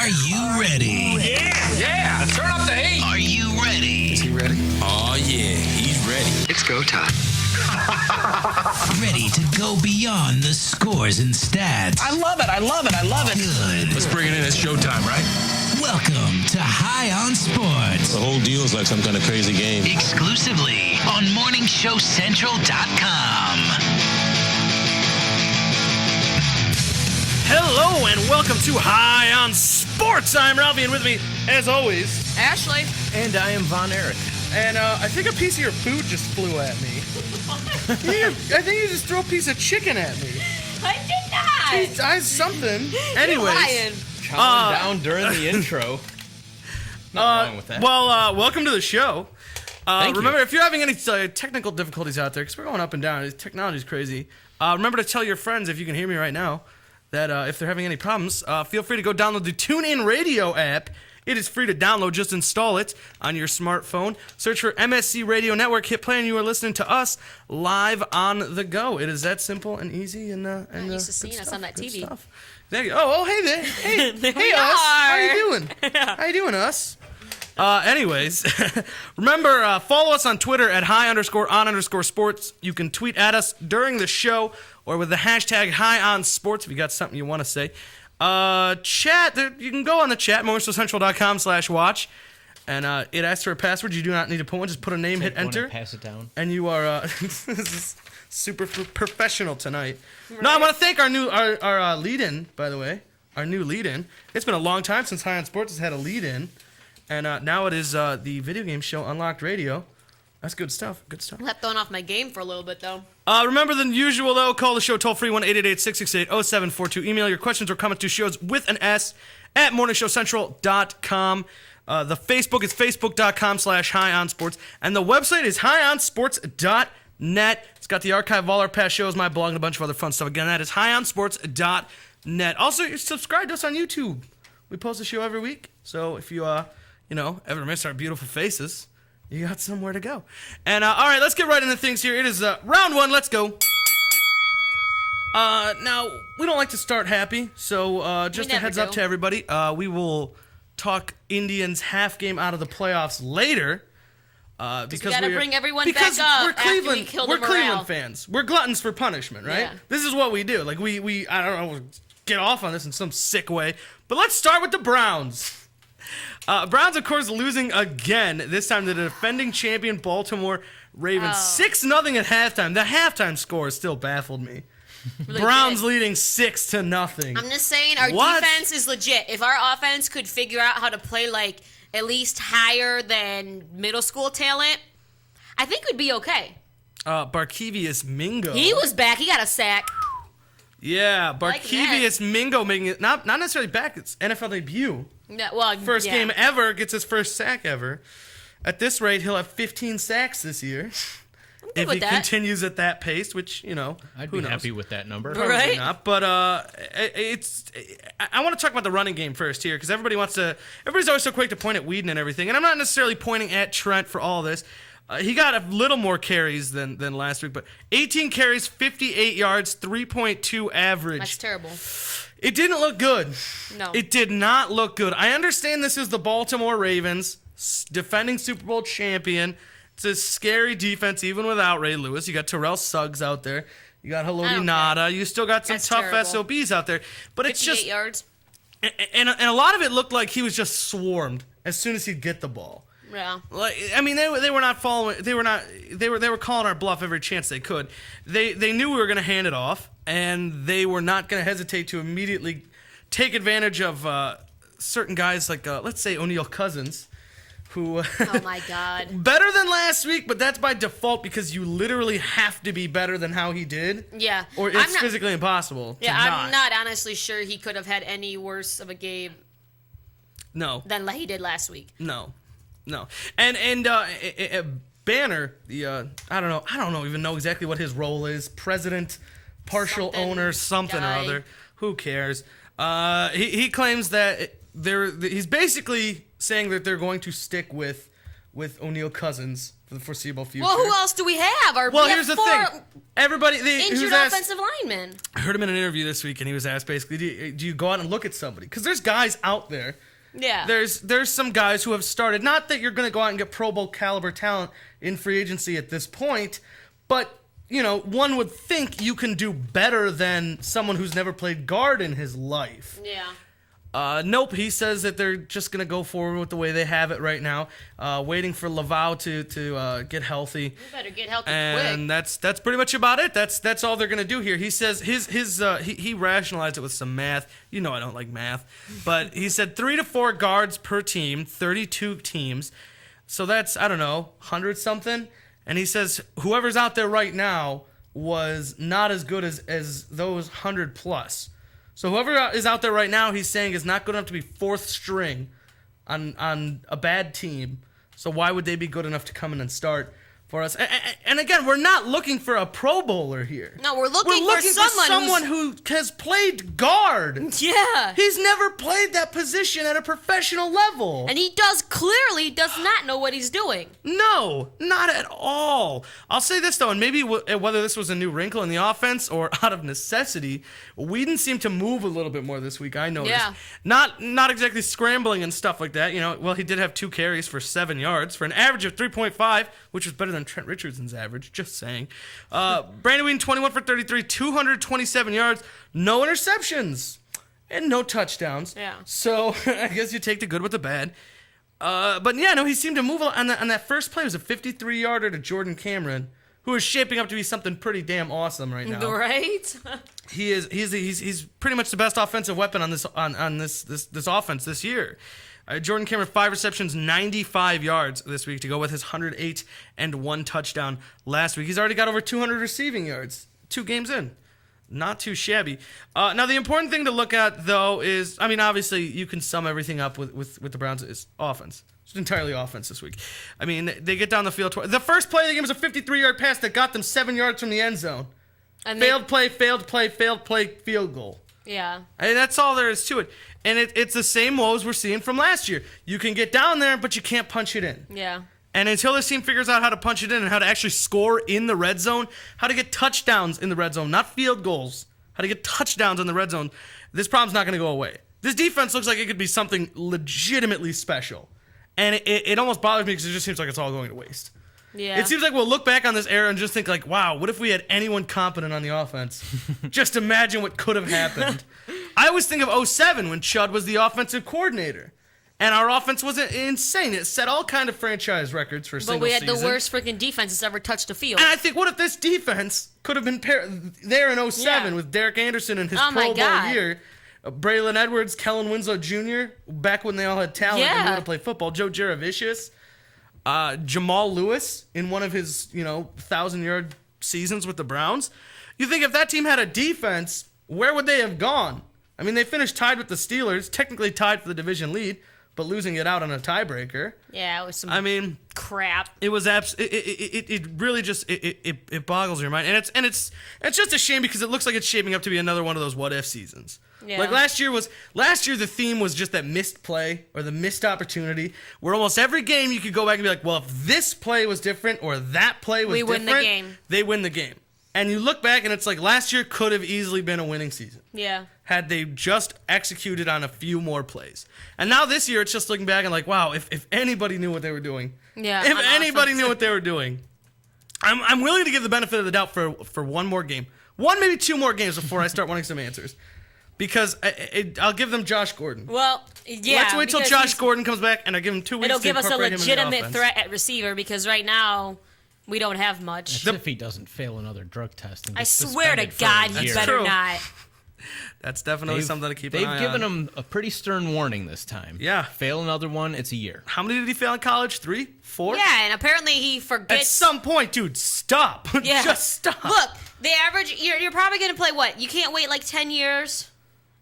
Are you ready? Yeah, turn up the heat. Are you ready? Is he ready? Oh, yeah, he's ready. It's go time. Ready to go beyond the scores and stats. I love it. Good. Let's bring it in. It's showtime, right? Welcome to High on Sports. The whole deal is like some kind of crazy game. Exclusively on MorningShowCentral.com. Hello and welcome to High on Sports. I'm Ralphie, and with me, as always, Ashley. and I am Von Erich. And I think a piece of your food just flew at me. I think you just threw a piece of chicken at me. I did not. Something. You're Anyways, lying. Chowing down during the intro. Nothing wrong with that. well, welcome to the show. Thank you. Remember, if you're having any technical difficulties out there, because we're going up and down, technology's crazy. Remember to tell your friends, if you can hear me right now, that if they're having any problems, feel free to go download the TuneIn Radio app. It is free to download. Just install it on your smartphone. Search for MSC Radio Network. Hit play, and you are listening to us live on the go. It is that simple and easy. And I'm used to seeing us on that TV. There you go. Oh, hey there. Hey, There hey, we us. How are. you doing? How you doing, us? Anyways, remember, follow us on Twitter at @high_on_sports. You can tweet at us during the show or with the hashtag #HighOnSports if you got something you want to say. Chat, you can go on the chat, MorningShowCentral.com/watch, and it asks for a password. You do not need to put one. Just put a name, hit enter, Pass it down. and you are this is super professional tonight. Right. No, I want to thank our lead-in, by the way, our new lead-in. It's been a long time since High on Sports has had a lead-in, and now it is the video game show Unlocked Radio. That's good stuff. Good stuff. I got thrown off my game for a little bit, though. Remember the usual, though. Call the show toll-free, 1-888-668-0742. Email your questions or comments to shows with an S at morningshowcentral.com. The Facebook is facebook.com/highonsports. And the website is highonsports.net. It's got the archive of all our past shows, my blog, and a bunch of other fun stuff. Again, that is highonsports.net. Also, you subscribe to us on YouTube. We post a show every week. So if you, ever miss our beautiful faces, you got somewhere to go. And, all right, let's get right into things here. It is round one. Let's go. Now, we don't like to start happy, so just a heads up to everybody. We will talk Indians' half game out of the playoffs later. Because we got to bring everyone back up we're Cleveland, after we kill the we're morale. Cleveland fans. We're gluttons for punishment, right? Yeah. This is what we do. Like, we I don't know, get off on this in some sick way. But let's start with the Browns. Browns, of course, losing again. This time to the defending champion Baltimore Ravens. 6-0 at halftime. The halftime score still baffled me. Really Browns good. leading 6-0. I'm just saying, our defense is legit. If our offense could figure out how to play, like, at least higher than middle school talent, I think we'd be okay. Barkevius Mingo. He was back. He got a sack. Yeah, Like Barkevius Mingo making it not necessarily back. It's NFL debut. Yeah, well, First yeah. game ever, gets his first sack ever. At this rate, he'll have 15 sacks this year. If with he that. continues at that pace, which, I'd who be knows? happy with that number. Probably Right? not. But I want to talk about the running game first here, because everybody's always so quick to point at Whedon and everything. And I'm not necessarily pointing at Trent for all this. He got a little more carries than last week, but 18 carries, 58 yards, 3.2 average. That's terrible. It didn't look good. No. It did not look good. I understand this is the Baltimore Ravens, defending Super Bowl champion. It's a scary defense, even without Ray Lewis. You got Terrell Suggs out there. You got Haloti Nada. You still got some That's tough terrible. SOBs out there. But it's 58 just... yards. And a lot of it looked like he was just swarmed as soon as he'd get the ball. Yeah. Like, I mean, they were not following. They were calling our bluff every chance they could. They knew we were going to hand it off, and they were not going to hesitate to immediately take advantage of certain guys like let's say O'Neal Cousins, who Oh, my God. better than last week, but that's by default because you literally have to be better than how he did. Yeah. Or I'm it's not- physically impossible. Yeah, to I'm not honestly sure he could have had any worse of a game No. than he did last week. No. And Banner, the I don't even know exactly what his role is. President, partial Something owner, something guy. or other. Who cares? He claims that he's basically saying that they're going to stick with with O'Neal Cousins for the foreseeable future. Well, who else do we have? Well, here's the thing. Everybody, injured who's asked, offensive linemen. I heard him in an interview this week, and he was asked basically, do you go out and look at somebody? Because there's guys out there. Yeah. There's some guys who have started. Not that you're going to go out and get Pro Bowl caliber talent in free agency at this point, but one would think you can do better than someone who's never played guard in his life. Yeah. Nope, he says that they're just going to go forward with the way they have it right now, waiting for Laval to get healthy. You better get healthy and quick. that's pretty much about it. That's all they're going to do here. He says he rationalized it with some math. I don't like math, but he said 3 to 4 guards per team, 32 teams. So that's, I don't know, 100 something. And he says whoever's out there right now was not as good as those 100 plus. So whoever is out there right now, he's saying is not good enough to be fourth string on a bad team. So why would they be good enough to come in and start for us? And again, we're not looking for a Pro Bowler here. No, we're looking for someone who has played guard. Yeah. He's never played that position at a professional level. And he clearly does not know what he's doing. No, not at all. I'll say this, though, and maybe whether this was a new wrinkle in the offense or out of necessity, Whedon seemed to move a little bit more this week, I noticed. Yeah. Not exactly scrambling and stuff like that. Well, he did have 2 carries for 7 yards for an average of 3.5, which was better than Trent Richardson's average, just saying. Brandon Whedon, 21 for 33, 227 yards, no interceptions, and no touchdowns. Yeah. So I guess you take the good with the bad. But yeah, no, he seemed to move on that first play. It was a 53-yarder to Jordan Cameron, who is shaping up to be something pretty damn awesome right now. Right? He's pretty much the best offensive weapon on this offense this year. Jordan Cameron, 5 receptions, 95 yards this week to go with his 108 and 1 touchdown last week. He's already got over 200 receiving yards 2 games in. Not too shabby. Now, the important thing to look at, though, is, obviously, you can sum everything up with the Browns' is offense. It's entirely offense this week. They get down the field. The first play of the game was a 53-yard pass that got them 7 yards from the end zone. And failed play, field goal. Yeah. That's all there is to it. And it's the same woes we're seeing from last year. You can get down there, but you can't punch it in. Yeah. And until this team figures out how to punch it in and how to actually score in the red zone, how to get touchdowns in the red zone, not field goals, how to get touchdowns in the red zone, this problem's not going to go away. This defense looks like it could be something legitimately special. And it almost bothers me because it just seems like it's all going to waste. Yeah. It seems like we'll look back on this era and just think like, wow, what if we had anyone competent on the offense? Just imagine what could have happened. I always think of 07 when Chud was the offensive coordinator. And our offense was insane. It set all kind of franchise records for a single season. But we had the worst freaking defense that's ever touched the field. And I think, what if this defense could have been there in 07 with Derek Anderson and his Pro Bowl year? Braylon Edwards, Kellen Winslow Jr., back when they all had talent and knew how to play football. Joe Jaravicius. Jamal Lewis in one of his, 1,000-yard seasons with the Browns. You think if that team had a defense, where would they have gone? They finished tied with the Steelers, technically tied for the division lead, but losing it out on a tiebreaker. Yeah, it was some crap. It was it really just it boggles your mind, and it's just a shame because it looks like it's shaping up to be another one of those what if seasons. Yeah. Like last year the theme was just that missed play or the missed opportunity where almost every game you could go back and be like, well, if this play was different or that play was different, win the game. They win the game. And you look back and it's like last year could have easily been a winning season. Yeah. Had they just executed on a few more plays. And now this year it's just looking back and like, wow, if anybody knew what they were doing. Yeah. If anybody knew what they were doing. I'm willing to give the benefit of the doubt for one more game. One, maybe 2 more games before I start wanting some answers. Because I'll give them Josh Gordon. Well, yeah. Let's wait till Josh Gordon comes back and I give him 2 weeks it'll to give us a incorporate him in the legitimate offense. threat at receiver because right now we don't have much. That's if he doesn't fail another drug test. And I gets swear to suspended for God, a he year. better true. not. That's definitely something to keep an eye on. They've given him a pretty stern warning this time. Yeah. Fail another one, it's a year. How many did he fail in college? 3? 4? Yeah, and apparently he At forgets. some point, dude, stop. Yeah. Just stop. Look, the average, you're probably going to play what? You can't wait like 10 years.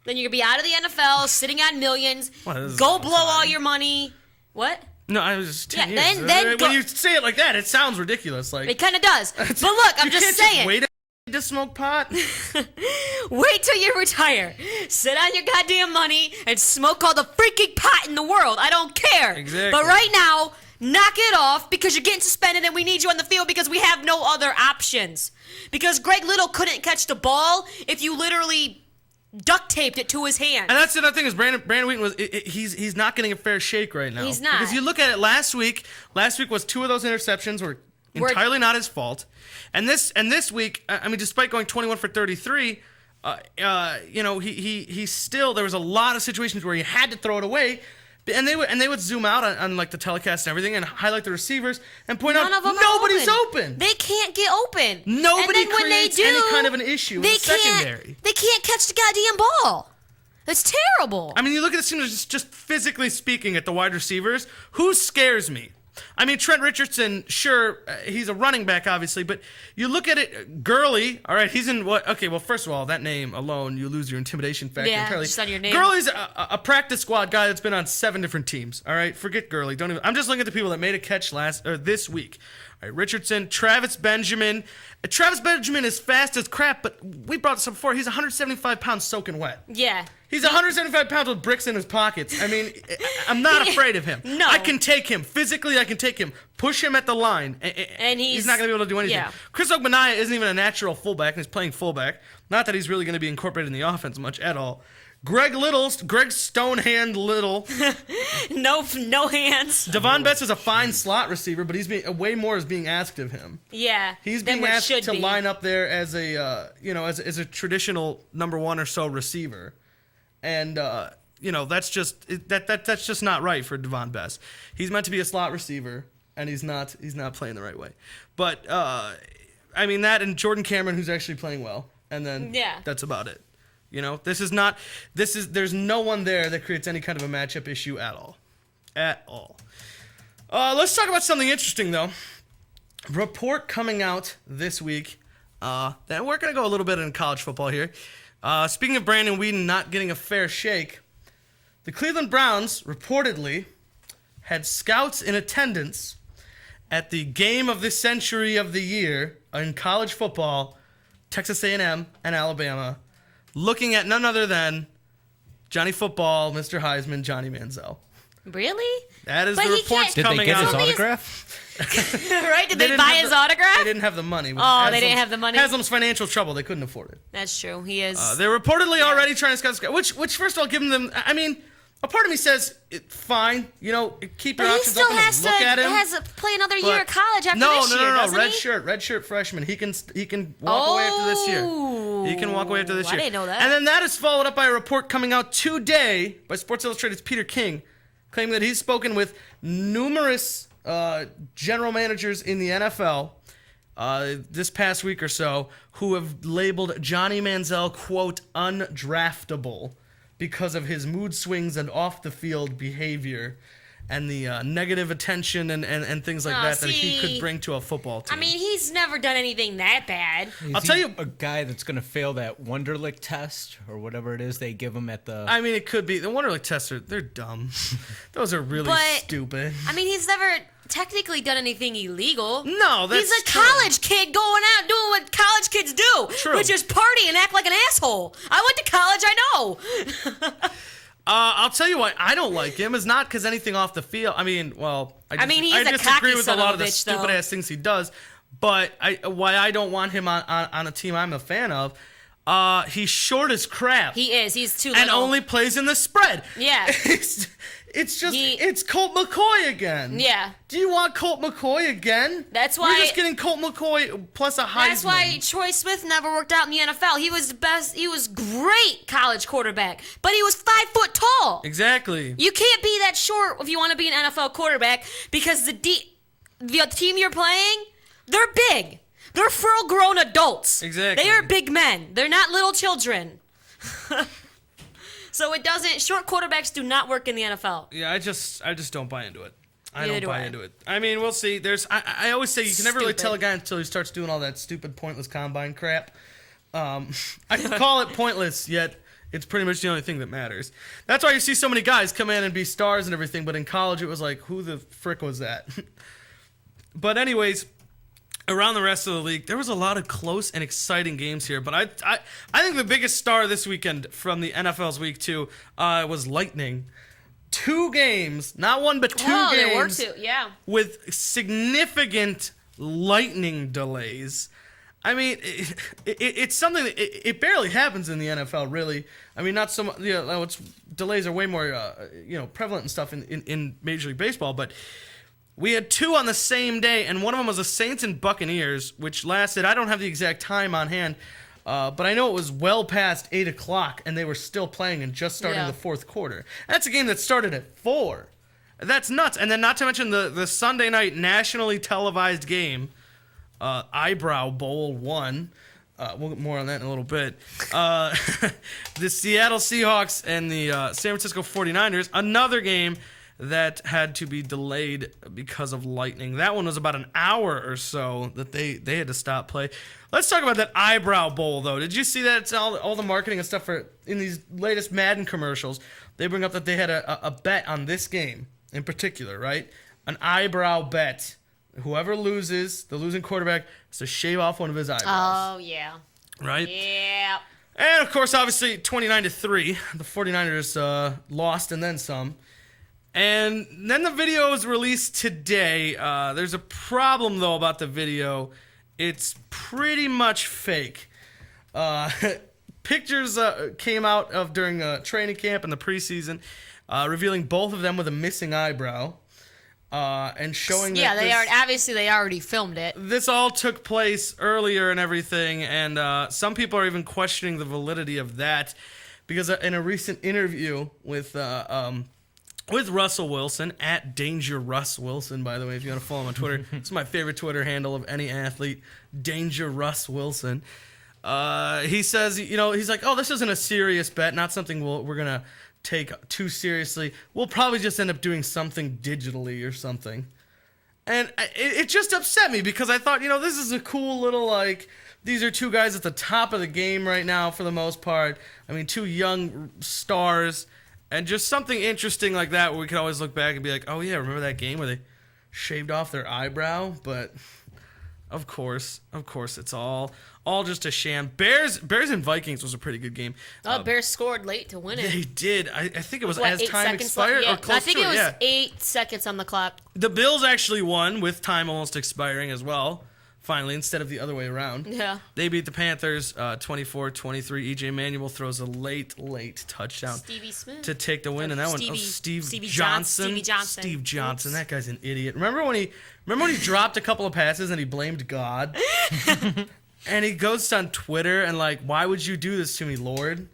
Then you're going to be out of the NFL, sitting on millions. Well, this is Go all blow time. all your money. What? No, I was just 10 Yeah, years. then when go- you say it like that, it sounds ridiculous. Like It kind of does. But look, I'm you just can't saying. wait to smoke pot. Wait till you retire. Sit on your goddamn money and smoke all the freaking pot in the world. I don't care. Exactly. But right now, knock it off because you're getting suspended and we need you on the field because we have no other options. Because Greg Little couldn't catch the ball if you literally duct taped it to his hand. And that's the other thing is Brandon Wheaton was he's not getting a fair shake right now. He's not. Because you look at it last week was 2 of those interceptions were entirely not his fault. And this week, I mean, despite going 21 for 33, he still, there was a lot of situations where he had to throw it away. And they would zoom out on like the telecast and everything and highlight the receivers and point out nobody's open. They can't get open. Nobody and then creates any kind of an issue in the secondary. They can't catch the goddamn ball. That's terrible. I mean, you look at the team just physically speaking at the wide receivers. Who scares me? I mean, Trent Richardson, sure, he's a running back, obviously, but you look at it, Gurley, all right, he's in what? Okay, well, first of all, that name alone, you lose your intimidation factor entirely. Just on your name. Gurley's a practice squad guy that's been on 7 different teams, all right? Forget Gurley. I'm just looking at the people that made a catch this week. All right, Richardson, Travis Benjamin. Travis Benjamin is fast as crap, but we brought this up before. He's 175 pounds soaking wet. Yeah. He's 175 pounds with bricks in his pockets. I mean, I'm not afraid of him. No. I can take him. Physically, I can take him. Push him at the line. And he's not going to be able to do anything. Yeah. Chris Ogbenaya isn't even a natural fullback, and he's playing fullback. Not that he's really going to be incorporated in the offense much at all. Greg Stonehand Little. No hands. Devon Betts is a fine slot receiver, but way more is being asked of him. Yeah. He's being asked to line up there as a as a traditional number 1 or so receiver. And that's just that's just not right for Devon Betts. He's meant to be a slot receiver, and he's not playing the right way. But I mean that and Jordan Cameron, who's actually playing well, and then that's about it. There's no one there that creates any kind of a matchup issue at all. Let's talk about something interesting though. Report coming out this week. Then we're gonna go a little bit in college football here. Speaking of Brandon Wheaton not getting a fair shake, the Cleveland Browns reportedly had scouts in attendance at the game of the century of the year in college football, Texas A&M and Alabama, looking at none other than Johnny Football, Mr. Heisman, Johnny Manziel. Really? That is the reports Did coming they get out. his autograph? Right? Did they buy his autograph? They didn't have the money. They didn't have the money? Haslam's financial trouble. They couldn't afford it. That's true. He is. They're reportedly already trying to scout, which first of all, giving them. I mean, a part of me says, fine, keep your options open and look at him. He has to play another year of college after this year, doesn't he? Red shirt freshman. He can walk away after this year. He can walk away after this year. I didn't know that. And then that is followed up by a report coming out today by Sports Illustrated's Peter King, claiming that he's spoken with numerous general managers in the NFL this past week or so who have labeled Johnny Manziel, quote, undraftable because of his mood swings and off-the-field behavior and the negative attention and things like that he could bring to a football team. I mean, he's never done anything that bad. I'll tell you, a guy that's going to fail that Wonderlic test or whatever it is they give him at the... I mean, it could be. The Wonderlic tests they're dumb. Those are really stupid. I mean, he's never technically done anything illegal. No, that's He's a college kid going out doing what college kids do, which is party and act like an asshole. I went to college, I know. I'll tell you why I don't like him is not because anything off the field. I mean, I disagree with a lot of the stupid ass things he does. But why I don't want him on a team I'm a fan of. He's short as crap. He is. He's too little. And only plays in the spread. Yeah. It's Colt McCoy again. Yeah. Do you want Colt McCoy again? That's why we're just getting Colt McCoy plus a Heisman. That's why Troy Smith never worked out in the NFL. He was the best. He was great college quarterback, but he was 5 foot tall. Exactly. You can't be that short if you want to be an NFL quarterback because the team you're playing, they're big. They're full-grown adults. Exactly. They are big men. They're not little children. So short quarterbacks do not work in the NFL. Yeah, I just don't buy into it. I don't buy into it. I mean, we'll see. I always say you can never really tell a guy until he starts doing all that stupid, pointless combine crap. I can call it pointless, yet it's pretty much the only thing that matters. That's why you see so many guys come in and be stars and everything, but in college it was like, who the frick was that? But anyways, around the rest of the league, there was a lot of close and exciting games here. But I think the biggest star this weekend from the NFL's Week 2 was Lightning. 2 games, not one but 2 Oh, games. there were 2, yeah. With significant lightning delays. I mean, it's something that it barely happens in the NFL, really. I mean, not so much. Delays are way more, prevalent and stuff in Major League Baseball. But we had 2 on the same day, and one of them was the Saints and Buccaneers, which lasted. I don't have the exact time on hand, but I know it was well past 8 o'clock, and they were still playing and just starting the fourth quarter. That's a game that started at 4. That's nuts. And then, not to mention the Sunday night nationally televised game. Eyebrow Bowl 1. We'll get more on that in a little bit. The Seattle Seahawks and the San Francisco 49ers, another game that had to be delayed because of lightning. That one was about an hour or so that they had to stop play. Let's talk about that Eyebrow Bowl, though. Did you see that? It's all the marketing and stuff in these latest Madden commercials. They bring up that they had a bet on this game in particular, right? An eyebrow bet. Whoever loses, the losing quarterback, has to shave off one of his eyebrows. Oh, yeah. Right? Yeah. And, of course, obviously, 29-3. The 49ers lost and then some. And then the video was released today. There's a problem, though, about the video. It's pretty much fake. Pictures came out of during training camp and the preseason, revealing both of them with a missing eyebrow. And showing that they they already filmed it. This all took place earlier and everything, and some people are even questioning the validity of that because in a recent interview with Russell Wilson at Danger Russ Wilson, by the way, if you want to follow him on Twitter, it's my favorite Twitter handle of any athlete, Danger Russ Wilson. He says, he's like, oh, this isn't a serious bet, not something we're gonna take too seriously. We'll probably just end up doing something digitally or something. And it just upset me because I thought, this is a cool little, these are 2 guys at the top of the game right now for the most part. I mean, 2 young stars, and just something interesting like that where we can always look back and be like, oh yeah, remember that game where they shaved off their eyebrow? But of course, it's all just a sham. Bears and Vikings was a pretty good game. Bears scored late to win it. They did. I think it was What, as 8 time seconds expired left? or close I think to it was yeah. 8 seconds on the clock. The Bills actually won with time almost expiring as well, finally, instead of the other way around. Yeah. They beat the Panthers 24-23. E.J. Manuel throws a late touchdown Stevie Smith. to take the win. And that Stevie Johnson. Stevie Johnson. Steve Johnson. That guy's an idiot. Remember when he dropped a couple of passes and he blamed God? And he goes on Twitter and why would you do this to me, Lord?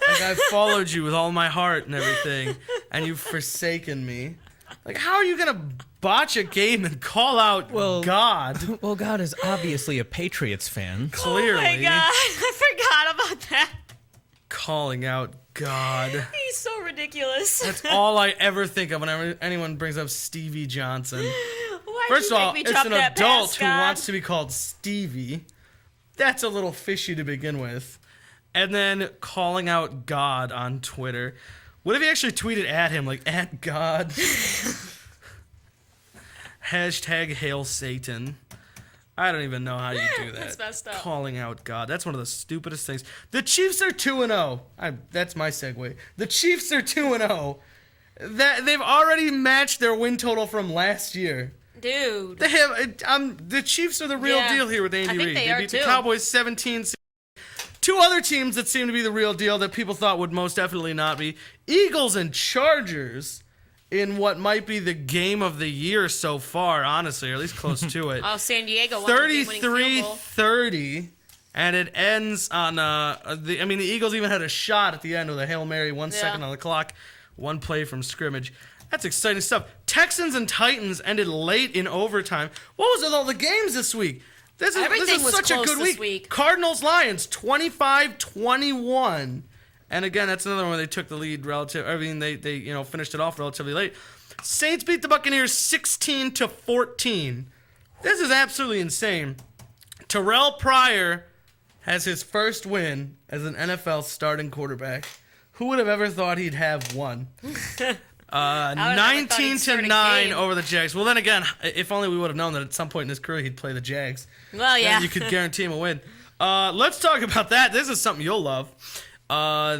I've followed you with all my heart and everything, and you've forsaken me. How are you going to botch a game and call out God? Well, God is obviously a Patriots fan. Clearly. Oh my God, I forgot about that. Calling out God. He's so ridiculous. That's all I ever think of whenever anyone brings up Stevie Johnson. Why'd First you of all, make me it's drop an that adult pass, who God? wants to be called Stevie. That's a little fishy to begin with. And then calling out God on Twitter. What if he actually tweeted at him, at God? Hashtag Hail Satan. I don't even know how you do that. That's messed up. Calling out God. That's one of the stupidest things. The Chiefs are 2-0. That's my segue. The Chiefs are 2-0. They've already matched their win total from last year. Dude. They have. The Chiefs are the real deal here with Andy Reid. They beat too. the Cowboys 17. 2 other teams that seem to be the real deal that people thought would most definitely not be: Eagles and Chargers, in what might be the game of the year so far, honestly, or at least close to it. Oh, San Diego won the game-winning field goal. 33-30, and it ends on the Eagles even had a shot at the end with a Hail Mary, 1 second on the clock, 1 play from scrimmage. That's exciting stuff. Texans and Titans ended late in overtime. What was with all the games this week? This is was such a close good this week. week. Cardinals-Lions, 25-21. And again, that's another one where they took the lead they finished it off relatively late. Saints beat the Buccaneers 16-14. This is absolutely insane. Terrell Pryor has his first win as an NFL starting quarterback. Who would have ever thought he'd have one? 19-9 over the Jags. Well, then again, if only we would have known that at some point in his career he'd play the Jags. Well, yeah. Then you could guarantee him a win. Let's talk about that. This is something you'll love.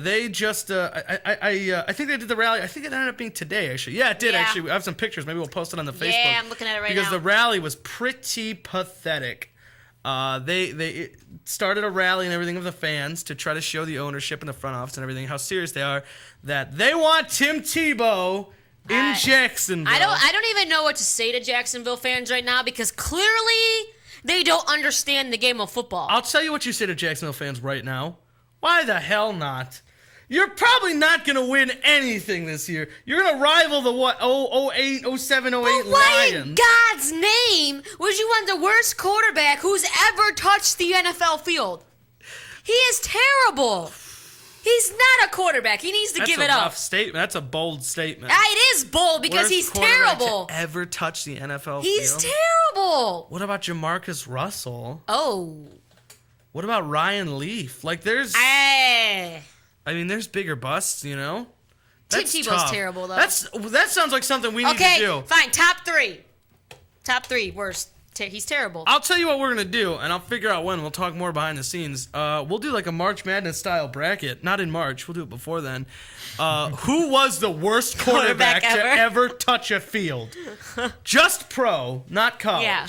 They just, I think they did the rally. I think it ended up being today, actually. Yeah, it did, Yeah. actually. I have some pictures. Maybe we'll post it on the Facebook. Yeah, I'm looking at it right because now. the rally was pretty pathetic. They started a rally and everything of the fans to try to show the ownership and the front office and everything how serious they are that they want Tim Tebow in Jacksonville. I don't even know what to say to Jacksonville fans right now because clearly they don't understand the game of football. I'll tell you what you say to Jacksonville fans right now. Why the hell not? You're probably not going to win anything this year. You're going to rival the, 08, 07, 08 But why in Lions. God's name would you want the worst quarterback who's ever touched the NFL field? He is terrible. He's not a quarterback. He needs to That's give a it rough up. statement. That's a bold statement. It is bold because Worst he's quarterback terrible. to ever touch the NFL He's field. terrible. What about Jamarcus Russell? Oh. What about Ryan Leaf? Like, there's... there's bigger busts, you know? Tim That's Tebow's tough. terrible, though. That sounds like something we need to Okay, do. fine. Top three. Top three worst. He's terrible. I'll tell you what we're going to do, and I'll figure out when. We'll talk more behind the scenes. We'll do like a March Madness style bracket. Not in March. We'll do it before then. Who was the worst quarterback to ever touch a field? Just pro, not college. Yeah.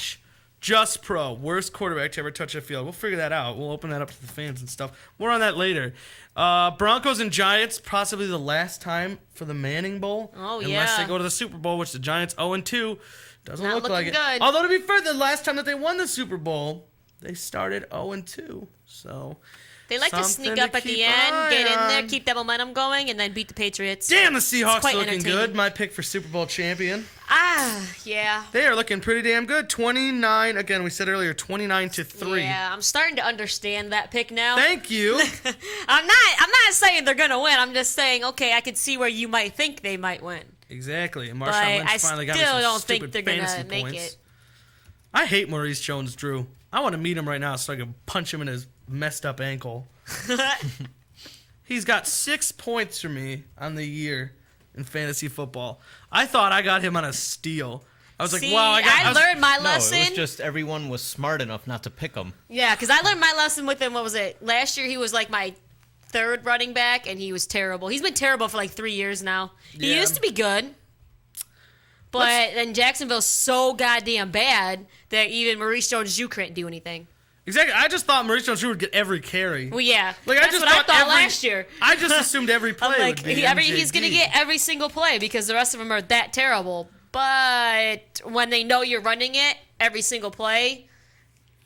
Just pro. Worst quarterback to ever touch a field. We'll figure that out. We'll open that up to the fans and stuff. More on that later. Broncos and Giants, possibly the last time for the Manning Bowl. Oh, Unless yeah. they go to the Super Bowl, which the Giants 0-2. Doesn't Not look like looking it. good. Although, to be fair, the last time that they won the Super Bowl, they started 0-2. So, They like to something sneak to up at the keep end, an get in eye there, on. keep that momentum going, and then beat the Patriots. Damn, the Seahawks quite are looking entertaining. good. My pick for Super Bowl champion. Yeah. They are looking pretty damn good. 29, again, we said earlier, 29-3. Yeah, I'm starting to understand that pick now. Thank you. I'm not saying they're gonna win. I'm just saying, okay, I could see where you might think they might win. Exactly. And But Marshawn Lynch I finally got still me some don't stupid think they're gonna fantasy make points. it. I hate Maurice Jones-Drew. I want to meet him right now so I can punch him in his messed up ankle. He's got 6 points for me on the year in fantasy football. I thought I got him on a steal. I was like, See, wow, I learned my No, lesson. it was just everyone was smart enough not to pick him. Yeah, because I learned my lesson with him. What was it? Last year he was like my third running back, and he was terrible. He's been terrible for like 3 years now. He Yeah. used to be good. But then Jacksonville's so goddamn bad that even Maurice Jones-Drew couldn't do anything. Exactly. I just thought Maurice Jones-Drew would get every carry. Well, yeah. Like, That's what I thought every- last year. I just assumed every play I'm like, would be he's going to MJD. get every single play because the rest of them are that terrible. But when they know you're running it every single play,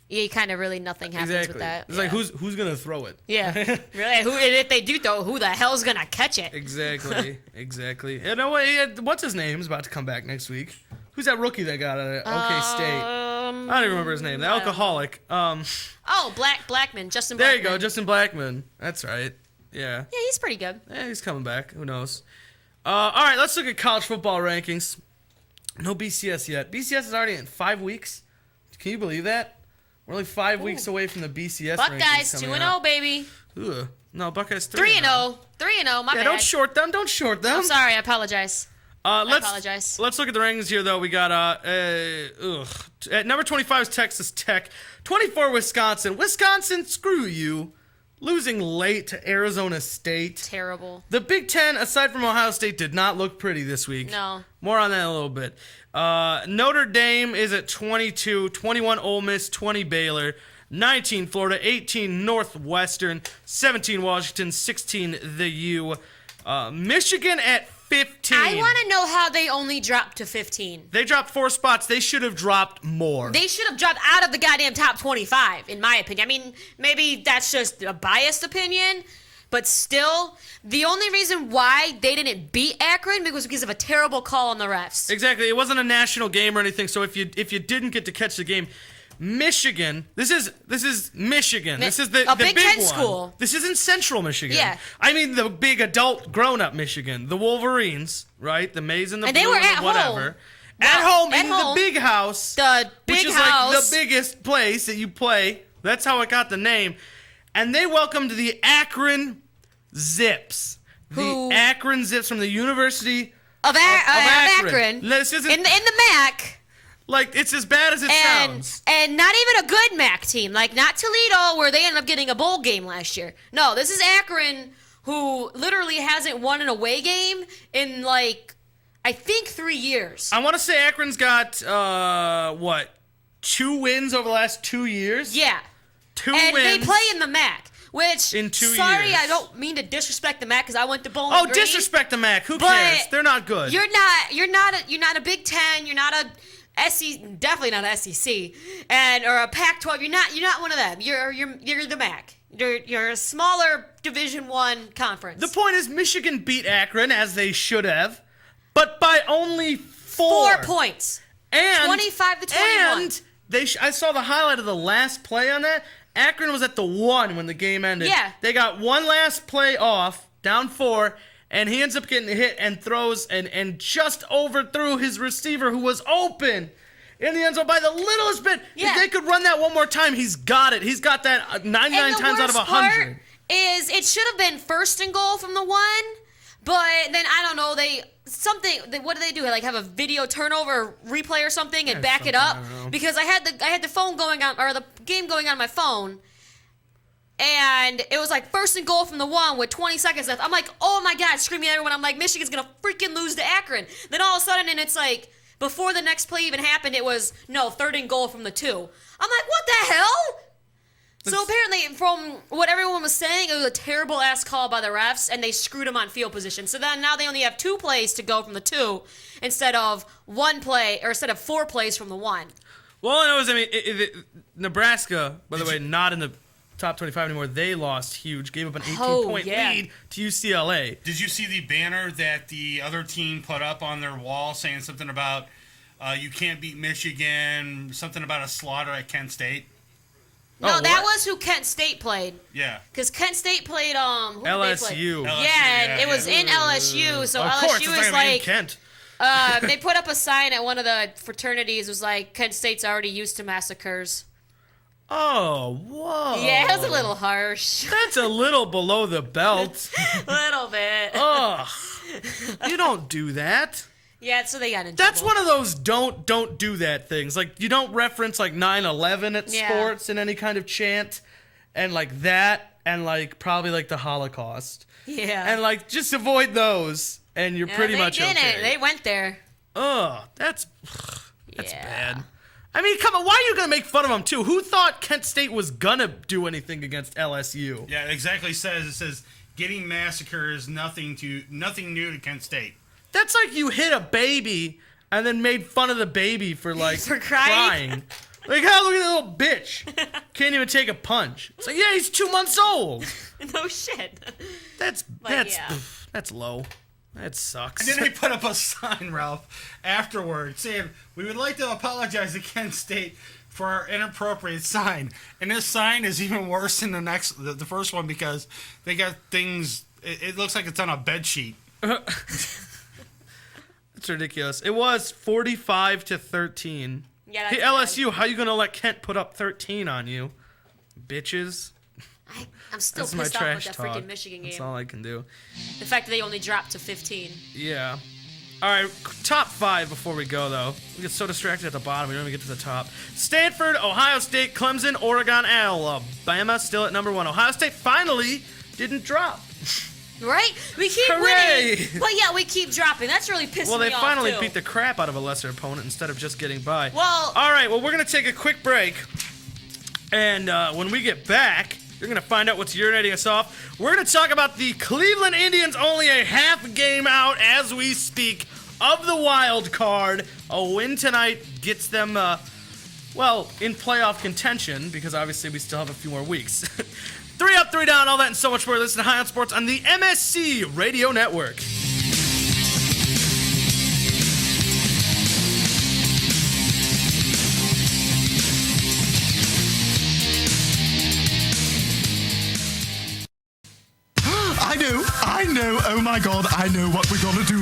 you kind of really nothing happens Exactly. with that. It's like, who's going to throw it? Yeah. Really? And if they do throw, who the hell's going to catch it? Exactly. Exactly. You know what? What's his name? Is about to come back next week. Who's that rookie that got out of OK State? I don't even remember his name. The alcoholic. Oh, Blackman. Justin There Blackman. you go. Justin Blackman. That's right. Yeah. Yeah, he's pretty good. He's coming back. Who knows? All right, let's look at college football rankings. No BCS yet. BCS is already in 5 weeks. Can you believe that? We're only 5 weeks away from the BCS Buckeyes rankings coming 2-0, out. baby. Ugh. No, Buckeyes 3-0. 3-0. 3-0. My Yeah, bad. don't short them. Don't short them. I'm sorry. I apologize. Let's, apologize. Let's look at the rankings here, though. We got at number 25 is Texas Tech. 24, Wisconsin. Wisconsin, screw you. Losing late to Arizona State. Terrible. The Big Ten, aside from Ohio State, did not look pretty this week. No. More on that in a little bit. Notre Dame is at 22, 21 Ole Miss, 20 Baylor, 19 Florida, 18 Northwestern, 17 Washington, 16 the U. Michigan at 15. I want to know how they only dropped to 15. They dropped 4 spots. They should have dropped more. They should have dropped out of the goddamn top 25, in my opinion. I mean, maybe that's just a biased opinion, but still, the only reason why they didn't beat Akron was because of a terrible call on the refs. Exactly. It wasn't a national game or anything, so if you didn't get to catch the game, Michigan. This is Michigan. This is the Big big Ten one. school. This isn't Central Michigan. Yeah. I mean the big adult grown-up Michigan. The Wolverines, right? The maize and the And blue they were and the at whatever. home. At home At in home. the big house. The which big is house. like the biggest place that you play. That's how it got the name. And they welcomed the Akron Zips. Who- The Akron Zips from the University Of Akron. This isn't In the MAC. like it's as bad as it sounds. And not even a good MAC team. Like, not Toledo, where they ended up getting a bowl game last year. No, this is Akron, who literally hasn't won an away game in like, I think 3 years. I want to say Akron's got 2 wins over the last 2 years. Yeah. 2 and wins. they play in the MAC, which In 2 sorry, years. I don't mean to disrespect the MAC because I went to Bowling Oh, Green. disrespect the MAC. Who But cares? They're not good. You're not a Big Ten. You're not a SEC. Definitely not a SEC, or a Pac-12. You're not one of them. You're the MAC. You're a smaller Division I conference. The point is, Michigan beat Akron as they should have, but by only 4 4 points. And 25 to 21. And I saw the highlight of the last play on that. Akron was at the 1 when the game ended. Yeah. They got one last play off, down 4, and he ends up getting hit and throws and just overthrew his receiver who was open in the end zone by the littlest bit. Yeah. If they could run that one more time, he's got it. He's got that 99 times out of 100. Part is it should have been 1st and goal from the 1, but then I don't know, what do they do? Like have a video turnover replay or something and back it up? I don't know. Because I had the phone going on, or the game going on my phone, and it was like 1st and goal from the 1 with 20 seconds left. I'm like, oh my God, screaming at everyone. I'm like, Michigan's gonna freaking lose to Akron. Then all of a sudden, and it's like, before the next play even happened, it was, no, 3rd and goal from the 2. I'm like, what the hell? So apparently, from what everyone was saying, it was a terrible ass call by the refs, and they screwed him on field position. So then now they only have 2 plays to go from the 2 instead of 4 plays from the 1. Well, all I know is, Nebraska, by the way, not in the top 25 anymore. They lost huge, gave up an 18-point lead to UCLA. Did you see the banner that the other team put up on their wall saying something about you can't beat Michigan, something about a slaughter at Kent State? No, that was who Kent State played. Yeah. Because Kent State played who did they LSU. play? Yeah, and it was in LSU, so Of course, LSU it's is not gonna be in like Kent. they put up a sign at one of the fraternities. It was like Kent State's already used to massacres. Oh, whoa. Yeah, it was a little harsh. That's a little below the belt. A little bit. Ugh. You don't do that. Yeah, so they got in That's trouble. one of those don't do that things. Like, you don't reference, like, 9/11 at sports in any kind of chant. And, like, that. And, like, probably, like, the Holocaust. Yeah. And, like, just avoid those. And you're pretty much they okay. did it. They went there. Ugh. That's Yeah. bad. I mean, come on. Why are you going to make fun of them, too? Who thought Kent State was going to do anything against LSU? Yeah, it exactly says getting massacres nothing new to Kent State. That's like you hit a baby and then made fun of the baby for like For crying? Like, oh, look at that little bitch. Can't even take a punch. It's like, yeah, he's 2 months old. No shit. That's yeah. that's low. That sucks. And then they put up a sign, Ralph, afterward saying, "We would like to apologize to Kent State for our inappropriate sign." And this sign is even worse than the first one because they got things. It looks like it's on a bed sheet. It's ridiculous. It was 45-13. Yeah, Hey, that's LSU, how you gonna let Kent put up 13 on you, bitches? I'm still That's my pissed off with trash that talk. freaking Michigan That's game. all I can do. The fact that they only dropped to 15. Yeah. All right, top 5 before we go, though. We get so distracted at the bottom, we don't even get to the top. Stanford, Ohio State, Clemson, Oregon, Alabama still at number 1. Ohio State finally didn't drop. Right? We keep Hooray! winning. But yeah, we keep dropping. That's really pissing me off. Well, they finally too. beat the crap out of a lesser opponent instead of just getting by. Well- all right, well, we're going to take a quick break. And when we get back, you're going to find out what's urinating us off. We're going to talk about the Cleveland Indians only a half game out as we speak of the wild card. A win tonight gets them, in playoff contention because obviously we still have a few more weeks. 3 up, 3 down, all that and so much more. Listen to High on Sports on the MSC Radio Network. I know, my God, I know what we're gonna do.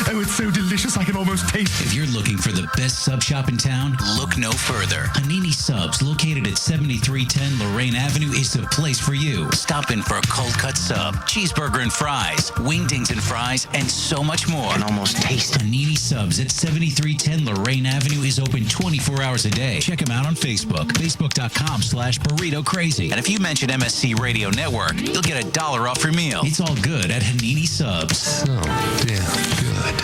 Oh, it's so delicious, I can almost taste it. If you're looking for the best sub shop in town, look no further. Hanini Subs, located at 7310 Lorraine Avenue, is the place for you. Stop in for a cold cut sub, cheeseburger and fries, wingdings and fries, and so much more. And almost taste it. Hanini Subs at 7310 Lorraine Avenue is open 24 hours a day. Check them out on Facebook, facebook.com/burrito crazy. And if you mention MSC Radio Network, you'll get $1 off your meal. It's all good at Hanini Subs. So damn good.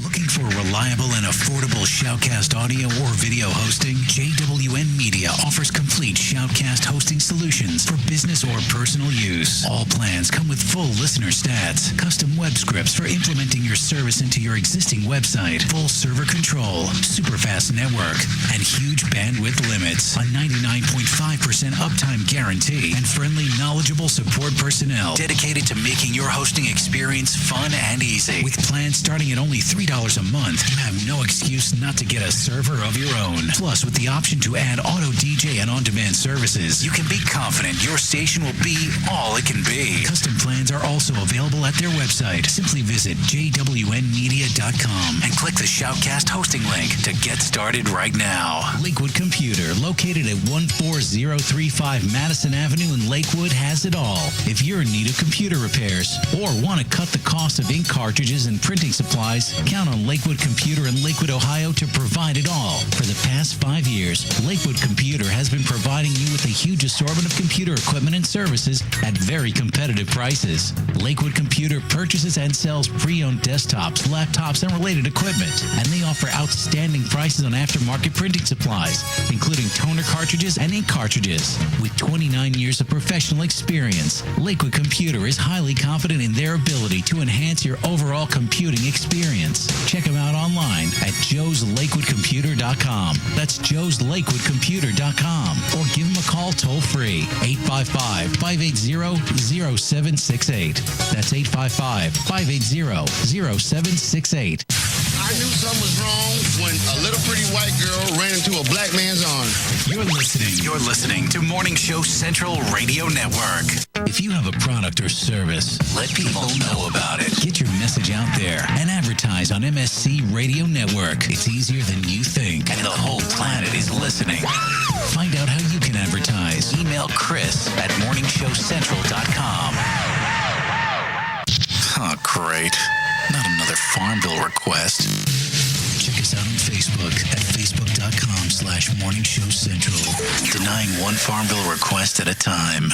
Looking for reliable and affordable Shoutcast audio or video hosting? JWN Media offers complete Shoutcast hosting solutions for business or personal use. All plans come with full listener stats, custom web scripts for implementing your service into your existing website, full server control, super fast network, and huge bandwidth limits, a 99.5% uptime guarantee, and friendly, knowledgeable support personnel dedicated to making your hosting experience fun and easy. With plans starting at only $3 a month, you have no excuse not to get a server of your own. Plus, with the option to add auto DJ and on-demand services, you can be confident your station will be all it can be. Custom plans are also available at their website. Simply visit jwnmedia.com and click the Shoutcast hosting link to get started right now. Lakewood Computer, located at 14035 Madison Avenue in Lakewood, has it all. If you're in need of computer repairs or want to cut the cost of ink cartridges and printing supplies, count on Lakewood Computer in Lakewood, Ohio to provide it all. For the past 5 years, Lakewood Computer has been providing you with a huge assortment of computer equipment and services at very competitive prices. Lakewood Computer purchases and sells pre-owned desktops, laptops, and related equipment. And they offer outstanding prices on aftermarket printing supplies, including toner cartridges and ink cartridges. With 29 years of professional experience, Lakewood Computer is highly confident in their ability to enhance your overall computing experience. Check them out online at joeslakewoodcomputer.com. That's joeslakewoodcomputer.com. Or give them a call toll-free, 855-580-0768. That's 855-580-0768. I knew something was wrong when a little pretty white girl ran into a black man's arms. You're listening to Morning Show Central Radio Network. If you have a product or service, let people know about it. Get your message out there and advertise on MSC Radio Network. It's easier than you think, and the whole planet is listening. Find out how you can advertise. Email Chris at morningshowcentral.com. Oh, great. Not another farm bill request. Check us out on Facebook at facebook.com/morningshowcentral. Denying one farm bill request at a time.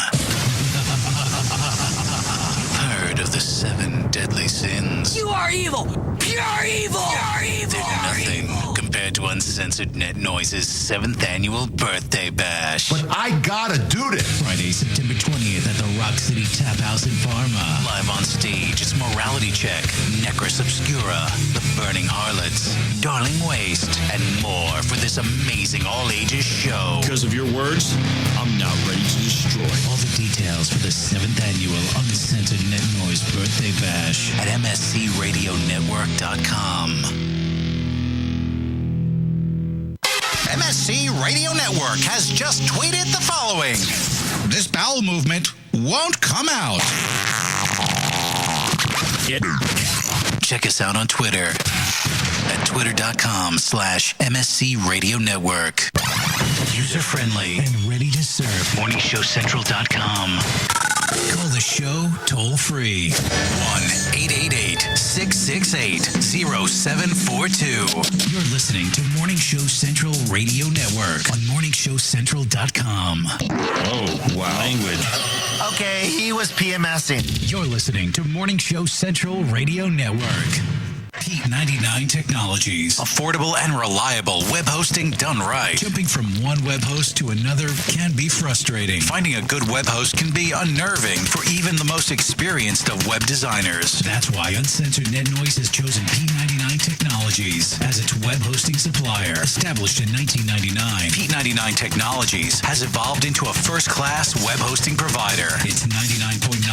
Heard of the 7 deadly sins? You are evil! Pure evil! Pure evil! They're nothing compared to Uncensored Net Noise's 7th annual birthday bash. But I gotta do this. Friday, September 20th at the Rock City Tap House in Parma. Live on stage, it's Morality Check, Necros Obscura, The Burning Harlots, Darling Waste, and more for this amazing all-ages show. Because of your words, I'm now ready to destroy. All the details for the 7th annual Uncensored Net Noise birthday bash at mscradionetwork.com. MSC Radio Network has just tweeted the following. This bowel movement won't come out. Check us out on Twitter at twitter.com/MSC Radio Network. User-friendly and ready to serve. MorningshowCentral.com. Call the show toll-free. 1-888-668-0742. You're listening to Morning Show Central Radio Network on MorningshowCentral.com. Oh, wow. Language. Okay, he was PMSing. You're listening to Morning Show Central Radio Network. Pete 99 Technologies. Affordable and reliable web hosting done right. Jumping from one web host to another can be frustrating. Finding a good web host can be unnerving for even the most experienced of web designers. That's why Uncensored Net Noise has chosen P99 Technologies Technologies. As its web hosting supplier, established in 1999, P99 Technologies has evolved into a first-class web hosting provider. Its 99.9%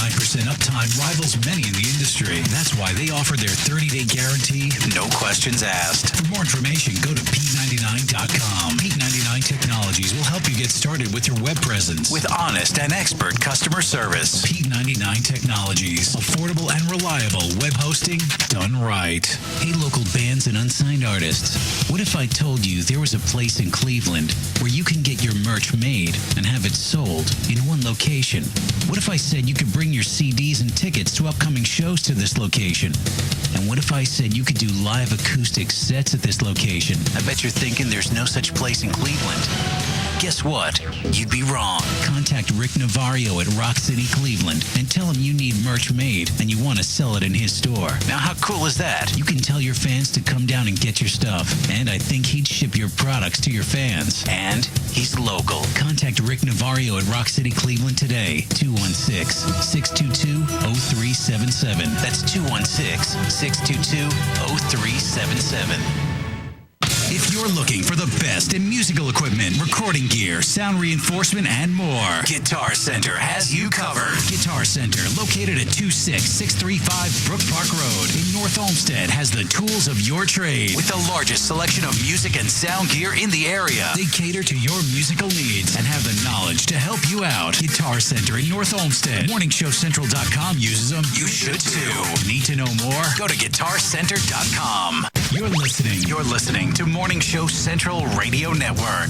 uptime rivals many in the industry. That's why they offer their 30-day guarantee, no questions asked. For more information, go to P99.com. P99 Technologies will help you get started with your web presence with honest and expert customer service. P99 Technologies. Affordable and reliable web hosting done right. Hey, local bands and unsigned artists. What if I told you there was a place in Cleveland where you can get your merch made and have it sold in one location? What if I said you could bring your CDs and tickets to upcoming shows to this location? And what if I said you could do live acoustic sets at this location? I bet you're thinking there's no such place in Cleveland. Guess what? You'd be wrong. Contact Rick Navario at Rock City, Cleveland, and tell him you need merch made and you want to sell it in his store. Now, how cool is that? You can tell your fans to come down and get your stuff, and I think he'd ship your products to your fans. And he's local. Contact Rick Navario at Rock City, Cleveland today. 216-622-0377. That's 216-622-0377. If you're looking for the best in musical equipment, recording gear, sound reinforcement, and more, Guitar Center has you covered. Guitar Center, located at 26635 Brook Park Road in North Olmsted, has the tools of your trade with the largest selection of music and sound gear in the area. They cater to your musical needs and have the knowledge to help you out. Guitar Center in North Olmsted. MorningShowCentral.com uses them. You should too. Need to know more? Go to GuitarCenter.com. You're listening to Morning Show Central Radio Network.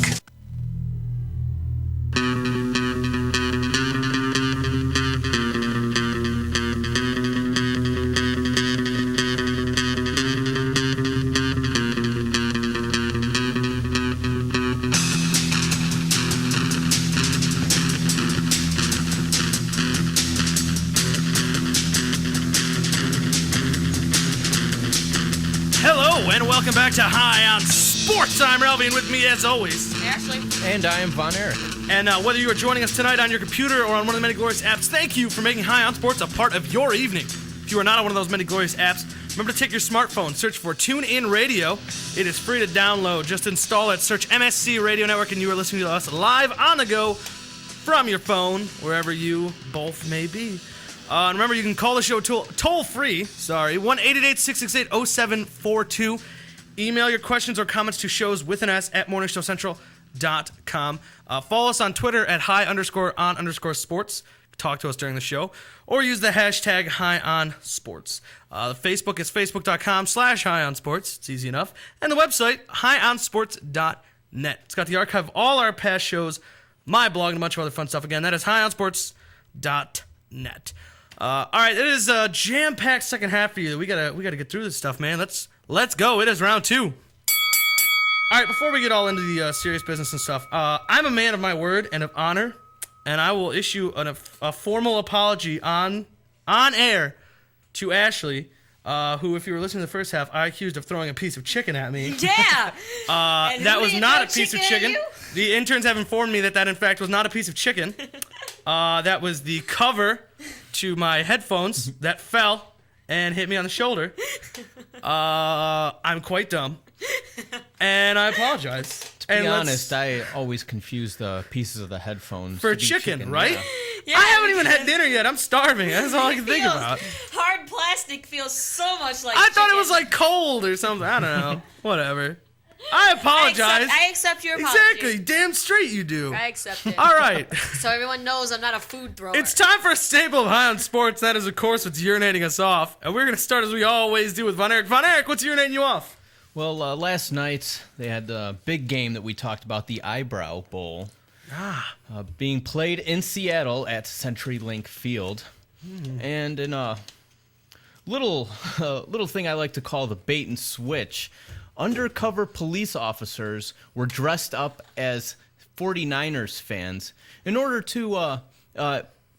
And welcome back to High on Sports. I'm Ralphie, and with me, as always, Ashley. And I am Von Erich. And whether you are joining us tonight on your computer or on one of the many glorious apps, thank you for making High on Sports a part of your evening. If you are not on one of those many glorious apps, remember to take your smartphone, search for TuneIn Radio. It is free to download. Just install it, search MSC Radio Network, and you are listening to us live on the go from your phone, wherever you both may be. And remember, you can call the show toll-free, 1-888-668-0742. Email your questions or comments to shows with an S at morningshowcentral.com. Follow us on Twitter at high_on_sports. Talk to us during the show. Or use the hashtag HighOnSports. The Facebook is facebook.com/HighOnSports. It's easy enough. And the website, highonsports.net. It's got the archive of all our past shows, my blog, and a bunch of other fun stuff. Again, that is highonsports.net. All right, it is a jam-packed second half for you. We gotta get through this stuff, man. Let's go. It is round 2. All right, before we get all into the serious business and stuff, I'm a man of my word and of honor, and I will issue a formal apology on air to Ashley, who, if you were listening to the first half, I accused of throwing a piece of chicken at me. Yeah. That was not a piece of chicken. The interns have informed me that in fact was not a piece of chicken. That was the cover to my headphones that fell and hit me on the shoulder. I'm quite dumb, and I apologize. To be honest, I always confuse the pieces of the headphones for chicken, right? Yeah. Yeah, I haven't even had dinner yet. I'm starving. That's all I can think about. Hard plastic feels so much like I thought it chicken. was like cold or something. I don't know. Whatever. I apologize. I accept your apology. Exactly. Damn straight you do. I accept it. All right. So everyone knows I'm not a food thrower. It's time for a staple of High on Sports. That is, of course, what's urinating us off. And we're going to start as we always do with Von Erich. Von Erich, what's urinating you off? Well, last night they had the big game that we talked about, the Eyebrow Bowl, being played in Seattle at CenturyLink Field. And in a little thing I like to call the bait and switch, undercover police officers were dressed up as 49ers fans in order to,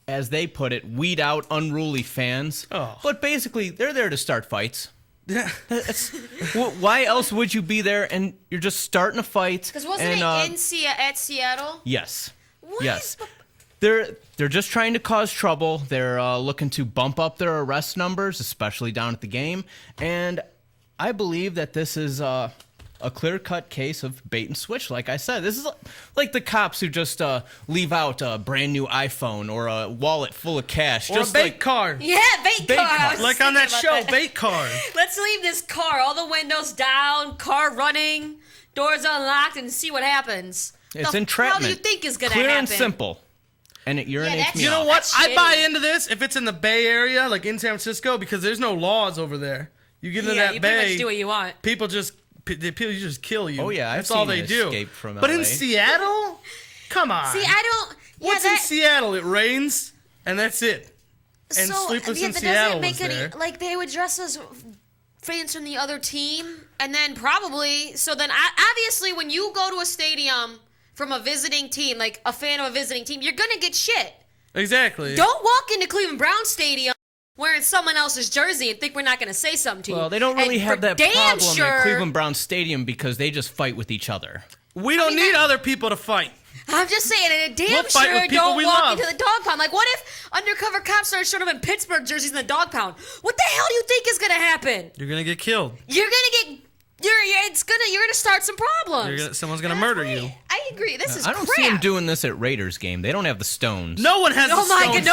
as they put it, weed out unruly fans. Oh. But basically, they're there to start fights. Yeah. Why else would you be there and you're just starting a fight? Because wasn't it at Seattle? Yes. What? Yes. They're just trying to cause trouble. They're looking to bump up their arrest numbers, especially down at the game. And I believe that this is a clear-cut case of bait and switch. Like I said, this is like the cops who just leave out a brand new iPhone or a wallet full of cash. Or just a bait like, card. Yeah, bait car. I was Like on that thinking show, about Bait Card. Let's leave this car, all the windows down, car running, doors unlocked, and see what happens. It's the entrapment. How do you think is gonna Clear happen? and simple. And it urinates that's- me You know off. what? That's I buy shitty. into this if it's in the Bay Area, like in San Francisco, because there's no laws over there. You get into Yeah, that you bay, pretty much do what you want. people just kill you. Oh, yeah, I've that's all seen they do. Escape from But in LA. Seattle, come on. See, I don't. Yeah, What's in Seattle? It rains, and that's it. And Sleepless in that Seattle doesn't make was there. Like they would dress as fans from the other team, and then probably obviously when you go to a stadium from a visiting team, like a fan of a visiting team, you're gonna get shit. Exactly. Don't walk into Cleveland Brown Stadium wearing someone else's jersey and think we're not gonna say something to you. Well, they don't really And have for that damn problem sure, at Cleveland Brown Stadium because they just fight with each other. We don't need other people to fight. I'm just saying, and damn We'll fight sure with people don't we walk love. into the dog pound. Like, what if undercover cops started showing up in Pittsburgh jerseys in the dog pound? What the hell do you think is gonna happen? You're gonna get killed. You're gonna get. You're gonna start some problems. Someone's gonna murder you. I agree. This is I don't crap. see them doing this at Raiders game. They don't have the stones. No one has. Oh the my stones god, to do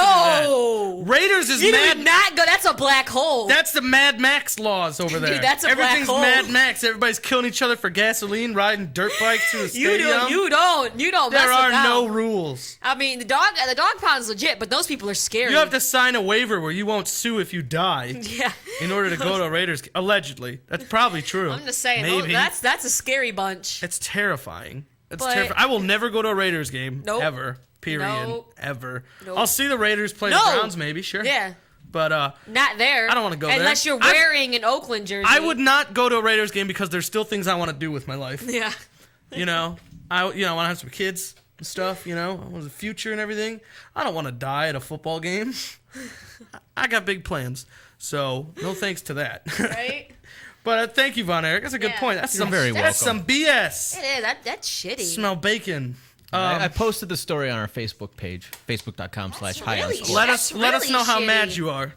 no! that. Raiders is You mad. do not go. That's a black hole. That's the Mad Max laws over there. Dude, that's a black Everything's hole. Mad Max. Everybody's killing each other for gasoline, riding dirt bikes through the you stadium. don't. Mess There with are that. no rules. I mean, the dog pound is legit, but those people are scary. You have to sign a waiver where you won't sue if you die. Yeah. In order to go to a Raiders game. Allegedly. That's probably true. I'm just saying. Maybe. That's a scary bunch. It's terrifying. It's But- terrifying. I will never go to a Raiders game. Nope. Ever. Period. Nope. Ever. Nope. I'll see the Raiders play No. the Browns maybe, sure. Yeah. But Not there. I don't wanna go there. unless you're wearing an Oakland jersey. I would not go to a Raiders game because there's still things I want to do with my life. Yeah. You know, I want to have some kids and stuff. You know, I want the future and everything. I don't want to die at a football game. I got big plans, so no thanks to that. Right. But thank you, Von Erich. That's a good Yeah. point. That's You're some very That's welcome. some BS. It is. That's shitty. Smell bacon. I posted the story on our Facebook page, facebook.com/high-on-sports. Let That's us really how shitty. mad you are.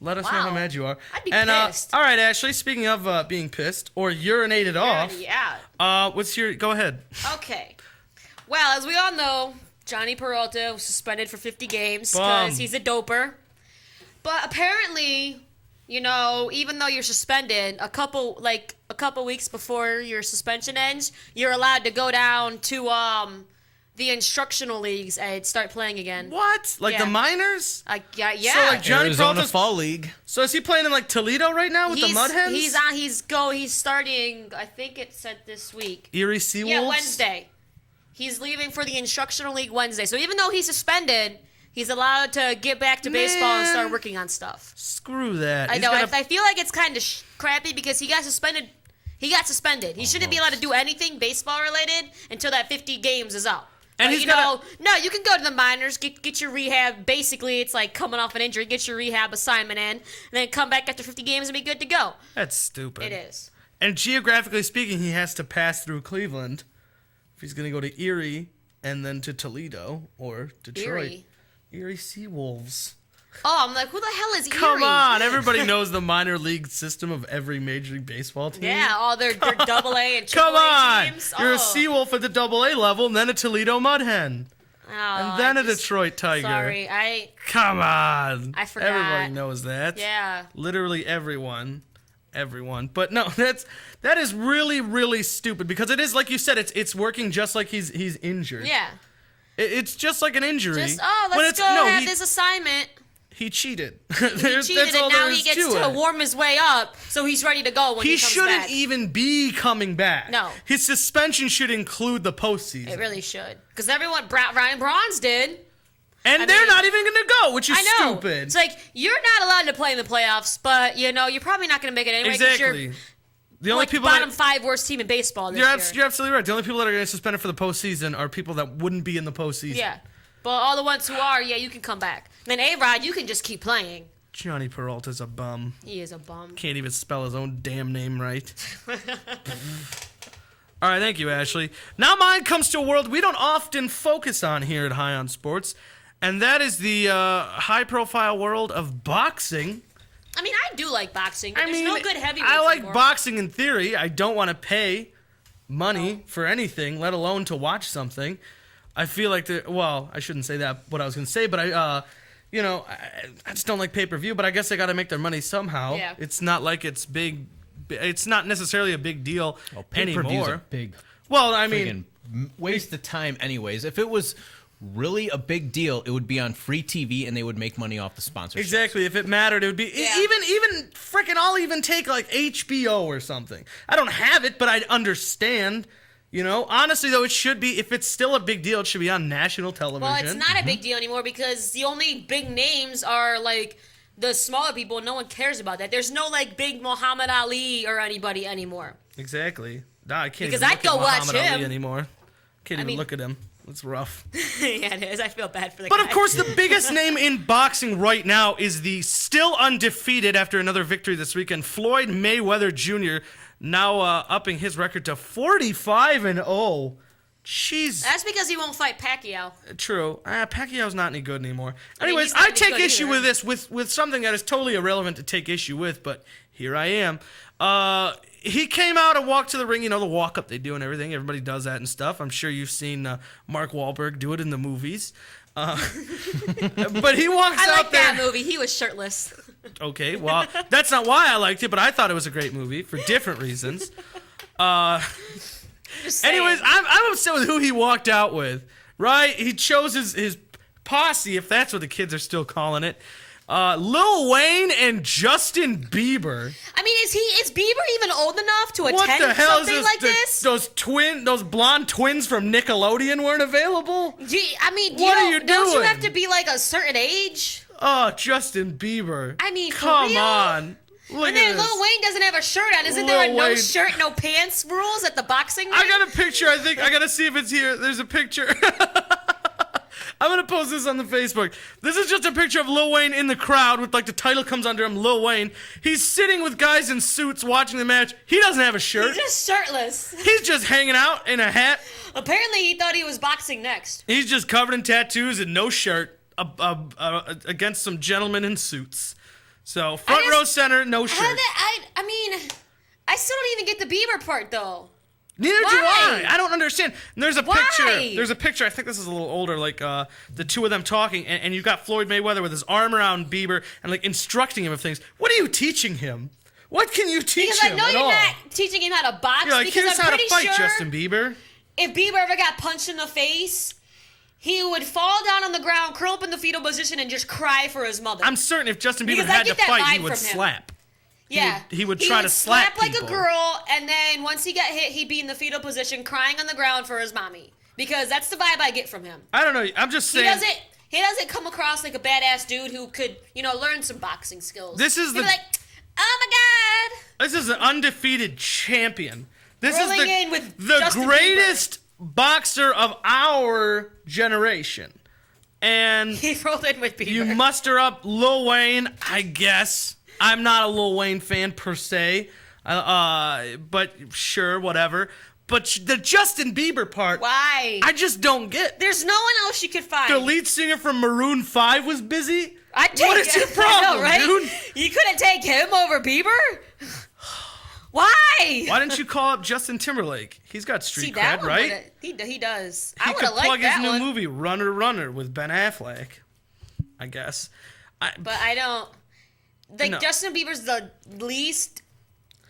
Let us know how Wow. mad you are. I'd be and pissed. all right, Ashley. Speaking of being pissed or urinated off, Yeah. what's your? Go ahead. Okay. Well, as we all know, Johnny Peralta was suspended for 50 games Bum. because he's a doper. But apparently, you know, even though you're suspended, a couple weeks before your suspension ends, you're allowed to go down to the instructional leagues and start playing again. What? Like the Yeah. minors? Yeah. So like Johnny Arizona Peralta's Fall League. So is he playing in like Toledo right now with the Mud Hens? He's starting. I think it said this week. Erie Seawolves? Yeah, Wednesday. He's leaving for the instructional league Wednesday. So even though he's suspended, he's allowed to get back to baseball and start working on stuff. Screw that. I He's know. gotta- I feel like it's kind of crappy because he got suspended. He shouldn't be allowed to do anything baseball related until that 50 games is up. And But, he's no, you can go to the minors, get your rehab. Basically, it's like coming off an injury, get your rehab assignment in, and then come back after 50 games and be good to go. That's stupid. It is. And geographically speaking, he has to pass through Cleveland if he's going to go to Erie and then to Toledo or Detroit. Erie Seawolves. Oh, I'm like, who the hell is Erie? Come on, everybody knows the minor league system of every Major League Baseball team. Yeah, all their double A and Come triple on, A teams. you're a Oh. Seawolf at the AA level, and then a Toledo Mud Hen, Oh, and then a Detroit Tiger. Sorry, Come on, I forgot. Everybody knows that. Yeah. Literally everyone. But no, that is really, really stupid because it is like you said, it's working just like he's injured. Yeah. It's just like an injury. Let's When it's- go no, have he- this assignment. He cheated. He cheated, and now he gets to warm his way up, so he's ready to go when he comes shouldn't back. even be coming back. No. His suspension should include the postseason. It really should, because everyone, Ryan Braun's did. And they're not even going to go, which is I know. stupid. It's like, you're not allowed to play in the playoffs, but, you know, you're probably not going to make it anyway. 'cause Exactly. You're The only like people bottom 5 worst team in baseball this you're year. absolutely right. The only people that are going to suspend it for the postseason are people that wouldn't be in the postseason. Yeah. But all the ones who are, yeah, you can come back. Then A-Rod, you can just keep playing. Johnny Peralta's a bum. He is a bum. Can't even spell his own damn name right. All right, thank you, Ashley. Now mine comes to a world we don't often focus on here at High on Sports, and that is the high-profile world of boxing. I mean, I do like boxing, but there's no good heavyweights I like anymore. boxing in theory. I don't want to pay money for anything, let alone to watch something. I feel like I shouldn't say that, what I was going to say, but I just don't like pay-per-view, but I guess they got to make their money somehow. Yeah. It's not like it's big. It's not necessarily a big deal Pay-per-view's anymore. a big waste of time anyways. If it was really a big deal, it would be on free TV and they would make money off the sponsorship. Exactly. If it mattered, it would be even freaking. I'll even take like HBO or something. I don't have it, but I understand. Honestly though, it should be. If it's still a big deal, it should be on national television. Well, it's not a big deal anymore because the only big names are like the smaller people. No one cares about that. There's no like big Muhammad Ali or anybody anymore. Exactly. Nah, I can't. Because even I'd look go at watch Muhammad Ali him anymore. Can't even look at him. It's rough. Yeah, it is. I feel bad for the But guy. of course, the biggest name in boxing right now is the still undefeated after another victory this weekend, Floyd Mayweather Jr., now upping his record to 45-0. Jeez. That's because he won't fight Pacquiao. True. Pacquiao's not any good anymore. I mean, Anyways, he's not I any take good issue either. with this, with something that is totally irrelevant to take issue with, but here I am. He came out and walked to the ring, the walk-up they do and everything. Everybody does that and stuff. I'm sure you've seen Mark Wahlberg do it in the movies. But he walks I out like there. that movie. He was shirtless. Okay, well, that's not why I liked it, but I thought it was a great movie for different reasons. Anyways, I'm upset with who he walked out with, right? He chose his posse, if that's what the kids are still calling it. Lil Wayne and Justin Bieber. I mean, is Bieber even old enough to What attend the hell something is this? like this? Those blonde twins from Nickelodeon weren't available? What are you Don't you doing? have to be like a certain age? Oh, Justin Bieber. I mean, for come real? on. Look And at then this. Lil Wayne doesn't have a shirt on. Isn't Lil there a no Wayne- shirt, no pants rules at the boxing ring? I got a picture. I think I gotta see if it's here. There's a picture. I'm gonna post this on the Facebook. This is just a picture of Lil Wayne in the crowd with like the title comes under him, Lil Wayne. He's sitting with guys in suits watching the match. He doesn't have a shirt. He's just shirtless. He's just hanging out in a hat. Apparently, he thought he was boxing next. He's just covered in tattoos and no shirt against some gentlemen in suits. So front row center, no shirt. I mean, I still don't even get the Bieber part though. Neither do Why? I. I don't understand. And there's a Why? picture. There's a picture. I think this is a little older, like the two of them talking, and you've got Floyd Mayweather with his arm around Bieber and like instructing him of things. What are you teaching him? What can you teach Because him I know at you're all? not teaching him how to box. You're like, because here's I'm how to pretty fight, sure Justin Bieber. if Bieber ever got punched in the face, he would fall down on the ground, curl up in the fetal position, and just cry for his mother. I'm certain if Justin Bieber Because I had to get that fight, he vibe would from him. slap. Yeah, He would try to slap like people. a girl, and then once he got hit, he'd be in the fetal position, crying on the ground for his mommy. Because that's the vibe I get from him. I don't know. I'm just He saying. doesn't come across like a badass dude who could, learn some boxing skills. This is He'd be the- like, oh my god. This is an undefeated champion. This Rolling is in with the Justin greatest boxer of our generation. And He rolled in with Bieber. you muster up Lil Wayne, I guess. I'm not a Lil Wayne fan per se. But sure, whatever. But the Justin Bieber part, Why? I just don't get. There's no one else you could find. The lead singer from Maroon 5 was busy? I'd take What is your I problem, know, right? dude? You couldn't take him over Bieber? Why? Why didn't you call up Justin Timberlake? He's got street See, that cred, one right? he does. He I would could have liked plug his that new one. movie, Runner Runner, with Ben Affleck, I guess. But I don't. Like, No. Justin Bieber's the least,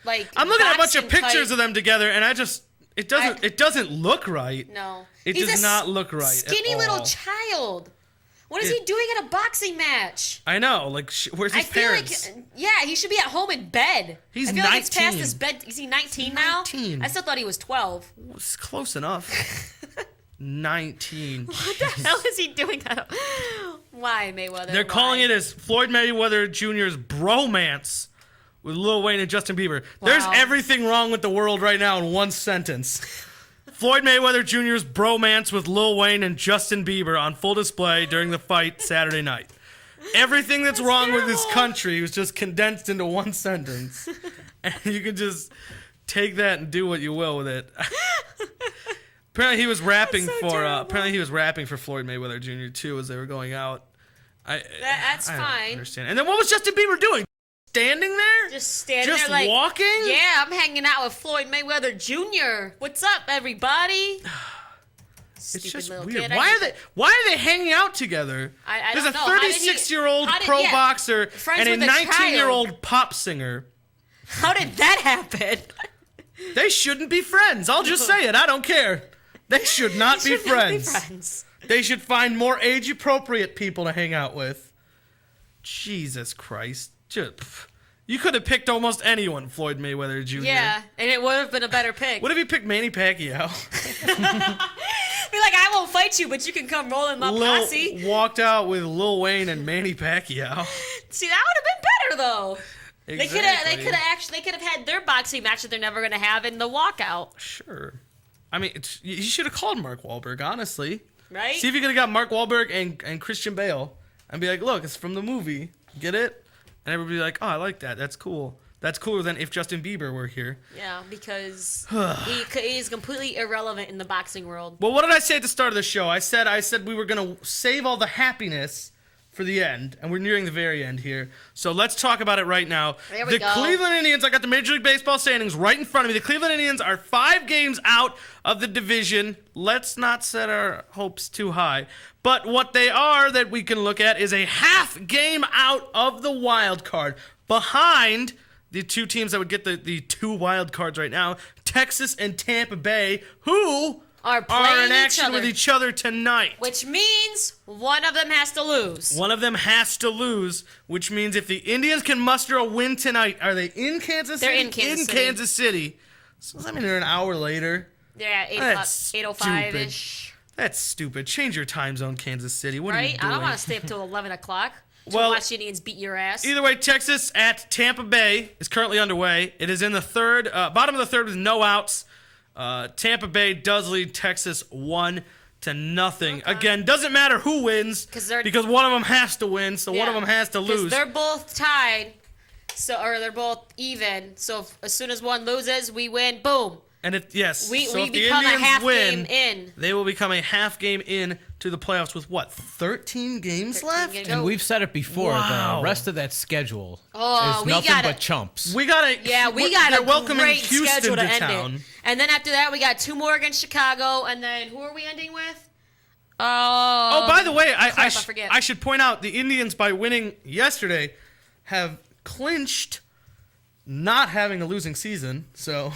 like, I'm looking at a bunch of boxing pictures type- of them together, and it doesn't look right. No. It He's does a not look right at Skinny little all. child. What is he doing at a boxing match? I know. Like, where's his I feel parents? like, he should be at home in bed. He's I feel like it's past 19. his bed. Is he 19 now? 19. I still thought he was 12. It's close enough. 19. What the hell is he doing that? Why, Mayweather? They're calling it as Floyd Mayweather Jr.'s bromance with Lil Wayne and Justin Bieber. There's Wow. everything wrong with the world right now in one sentence. Floyd Mayweather Jr.'s bromance with Lil Wayne and Justin Bieber on full display during the fight Saturday night. Everything that's wrong with this country was just condensed into one sentence. And you can just take that and do what you will with it. Apparently he was rapping for Floyd Mayweather Jr. too as they were going out. That's I don't fine. understand. And then what was Justin Bieber doing? standing there? Just standing Just there like walking? Yeah, I'm hanging out with Floyd Mayweather Jr. What's up, everybody? It's just little weird. kid. Why are they hanging out together? I There's don't a know. How did 36-year-old how did- pro yeah, boxer friends and a with a 19-year-old pop singer. How did that happen? They shouldn't be friends. I'll just say it. I don't care. They should not be friends. They should find more age-appropriate people to hang out with. Jesus Christ. You could have picked almost anyone, Floyd Mayweather Jr. Yeah, and it would have been a better pick. What if you picked Manny Pacquiao? Be like, I won't fight you, but you can come roll in my posse. Walked out with Lil Wayne and Manny Pacquiao. See, that would have been better though. Exactly. They could have had their boxing match that they're never gonna have in the walkout. Sure. I mean, you should have called Mark Wahlberg, honestly. Right? See if you could have got Mark Wahlberg and Christian Bale and be like, look, it's from the movie. Get it? And everybody be like, oh, I like that. That's cool. That's cooler than if Justin Bieber were here. Yeah, because he is completely irrelevant in the boxing world. Well, what did I say at the start of the show? I said we were going to save all the happiness for the end, and we're nearing the very end here. So let's talk about it right now. There we go. Cleveland Indians, I got the Major League Baseball standings right in front of me. The Cleveland Indians are 5 games out of the division. Let's not set our hopes too high. But what they are that we can look at is a half game out of the wild card, behind the two teams that would get the 2 wild cards right now, Texas and Tampa Bay, who are in action with each other tonight. Which means one of them has to lose. One of them has to lose, which means if the Indians can muster a win tonight, are they in Kansas City? They're in Kansas City. Kansas City. So does that mean they're an hour later? They're at 8:05-ish. That's stupid. Change your time zone, Kansas City. What are you Right? doing? I don't want to stay up till 11 o'clock to Well, watch the Indians beat your ass. Either way, Texas at Tampa Bay is currently underway. It is in the bottom of the third with no outs. Tampa Bay does lead Texas 1-0. Okay. Again, doesn't matter who wins because one of them has to win, so one of them has to lose. They're both tied, or they're both even. So as soon as one loses, we win. Boom. And if we the become a Indians half win, game in. They will become a half game in to the playoffs with what? 13 games left? And we've said it before. Wow. The rest of that schedule Oh, is we nothing got but chumps. We got a they're welcoming great Houston schedule to to end town. it. And then after that, we got 2 more against Chicago, and then who are we ending with? Oh, by the way, I forget. I should point out the Indians, by winning yesterday, have clinched not having a losing season. So,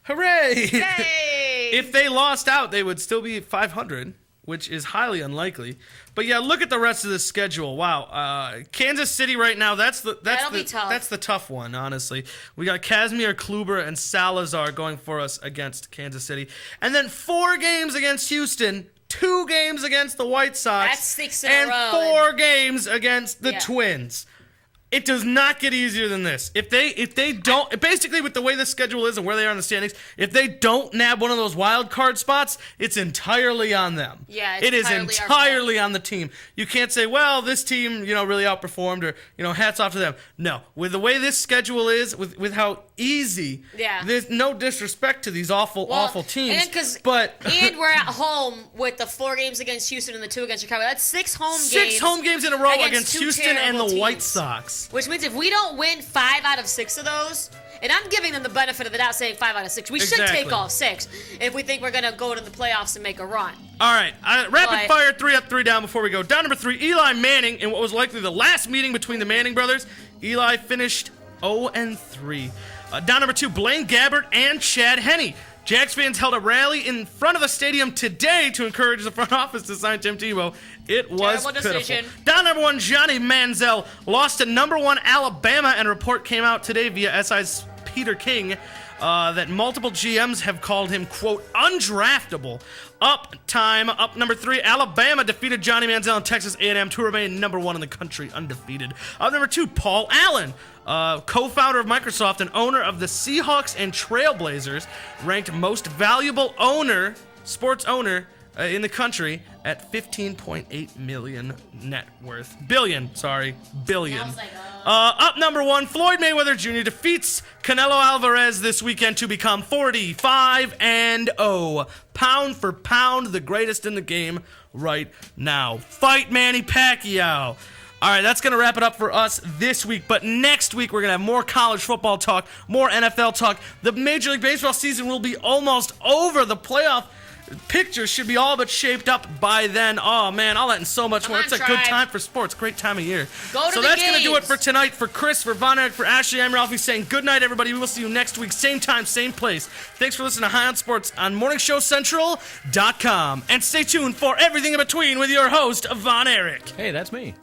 hooray! Yay! If they lost out, they would still be 500, which is highly unlikely. But yeah, look at the rest of the schedule. Wow, Kansas City right now. That'll be tough. That's the tough one, honestly. We got Kazmir, Kluber, and Salazar going for us against Kansas City, and then 4 games against Houston. 2 games against the White Sox. That's 6 in and a row. 4 games against the Twins. It does not get easier than this. If they don't, basically with the way the schedule is and where they are in the standings, if they don't nab one of those wild card spots, it's entirely on them. Yeah, it is entirely on the team. You can't say, well, this team, really outperformed, or hats off to them. No, with the way this schedule is, with how easy. Yeah. There's no disrespect to these awful teams. And we're at home with the 4 games against Houston and the 2 against Chicago. That's 6 home games. 6 home games in a row against 2 Houston and the terrible White teams. Sox. Which means if we don't win 5 out of 6 of those, and I'm giving them the benefit of the doubt saying 5 out of 6, we should take all 6 if we think we're going to go to the playoffs and make a run. All right, rapid fire, 3 up, 3 down before we go. Down number 3, Eli Manning, in what was likely the last meeting between the Manning brothers. Eli finished 0-3. Down number 2, Blaine Gabbert and Chad Henne. Jags fans held a rally in front of the stadium today to encourage the front office to sign Tim Tebow. It was Terrible pitiful. decision. Down number 1, Johnny Manziel lost to number 1 Alabama, and a report came out today via SI's Peter King that multiple GMs have called him, quote, undraftable. Up number 3, Alabama defeated Johnny Manziel and Texas A&M to remain number 1 in the country, undefeated. Up number 2, Paul Allen, co-founder of Microsoft and owner of the Seahawks and Trailblazers, ranked most valuable sports owner in the country at 15.8 million net worth. Billion. Up number 1, Floyd Mayweather Jr. defeats Canelo Alvarez this weekend to become 45-0. Pound for pound, the greatest in the game right now. Fight Manny Pacquiao. All right, that's going to wrap it up for us this week. But next week, we're going to have more college football talk, more NFL talk. The Major League Baseball season will be almost over. The playoff picture should be all but shaped up by then. Oh, man, all that and so much more. It's a good time for sports. Great time of year. So that's going to do it for tonight. For Chris, for Von Erich, for Ashley, I'm Ralphie saying good night, everybody. We will see you next week. Same time, same place. Thanks for listening to High on Sports on MorningShowCentral.com. And stay tuned for everything in between with your host, Von Erich. Hey, that's me.